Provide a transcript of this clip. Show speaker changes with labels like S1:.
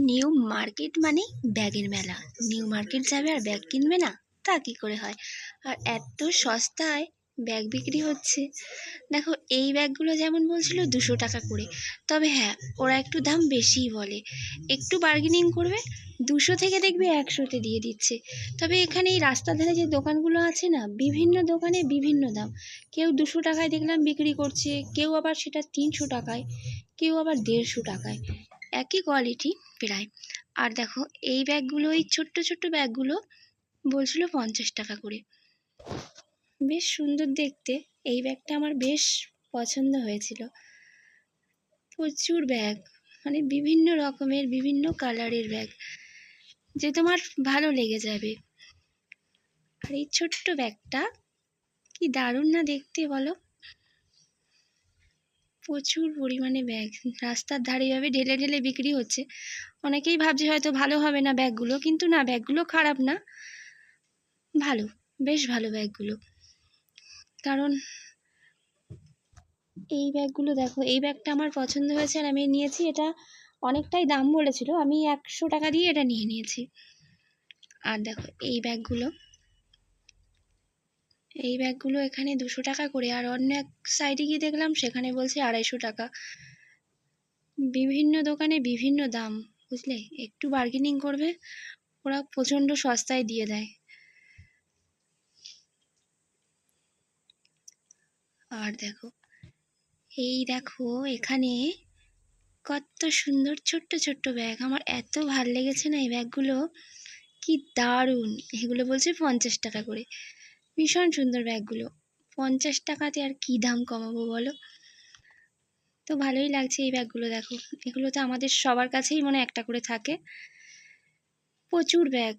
S1: New market মানে ব্যাগের মেলা। নিউ মার্কেট যাবে আর ব্যাগ কিনবে না, তা কি করে হয়? আর এত সস্তায় ব্যাগ বিক্রি হচ্ছে। দেখো, এই ব্যাগগুলো যেমন বলছিল 200 টাকা করে, তবে হ্যাঁ, ওরা একটু দাম বেশিই বলে। একটু বার্গেনিং করবে, 200 থেকে দেখবে 100-তে দিয়ে দিচ্ছে। তবে এখানে এই রাস্তার ধারে যে দোকানগুলো আছে না, বিভিন্ন দোকানে বিভিন্ন দাম। কেউ 200 টাকায় দেখলাম বিক্রি করছে, কেউ আবার সেটা 300 টাকায়, কেউ আবার 150 টাকায়। একই কোয়ালিটি প্রায়। আর দেখো, এই ব্যাগগুলো, এই ছোট্ট ছোট্ট ব্যাগগুলো বলছিল 50 টাকা করে। বেশ সুন্দর দেখতে। এই ব্যাগটা আমার বেশ পছন্দ হয়েছিল। প্রচুর ব্যাগ, মানে বিভিন্ন রকমের বিভিন্ন কালারের ব্যাগ, যে তোমার ভালো লেগে যাবে। আর এই ছোট্ট ব্যাগটা কি দারুণ না দেখতে বলো। প্রচুর পরিমাণে ব্যাগ রাস্তার ধারে এভাবে ঢেলে ঢেলে বিক্রি হচ্ছে। অনেকেই ভাবছে হয়তো ভালো হবে না ব্যাগগুলো, কিন্তু না, ব্যাগগুলো খারাপ না, ভালো, বেশ ভালো ব্যাগগুলো। কারণ এই ব্যাগগুলো দেখো, এই ব্যাগটা আমার পছন্দ হয়েছে আর আমি নিয়েছি। এটা অনেকটাই দাম বলেছিল, আমি 100 টাকা দিয়ে এটা নিয়ে নিয়েছি। আর দেখো, এই ব্যাগগুলো এখানে 200 টাকা করে, আর অন্য এক সাইডে গিয়ে দেখলাম সেখানে বলছে 250 টাকা। বিভিন্ন দোকানে বিভিন্ন দাম, বুঝলে? একটু বার্গেনিং করবে, ওরা প্রচণ্ড সস্তায় দিয়ে দেয়। আর দেখো, দেখো এখানে কত সুন্দর ছোট্ট ছোট্ট ব্যাগ। আমার এত ভাল লেগেছে না এই ব্যাগগুলো, কি দারুণ। এগুলো বলছে 50 টাকা করে। ভীষণ সুন্দর ব্যাগগুলো। 50 টাকাতে আর কি দাম কমাবো বলো? তো ভালোই লাগছে এই ব্যাগগুলো। দেখো, এগুলো তো আমাদের সবার কাছেই মনে একটা করে থাকে। প্রচুর ব্যাগ।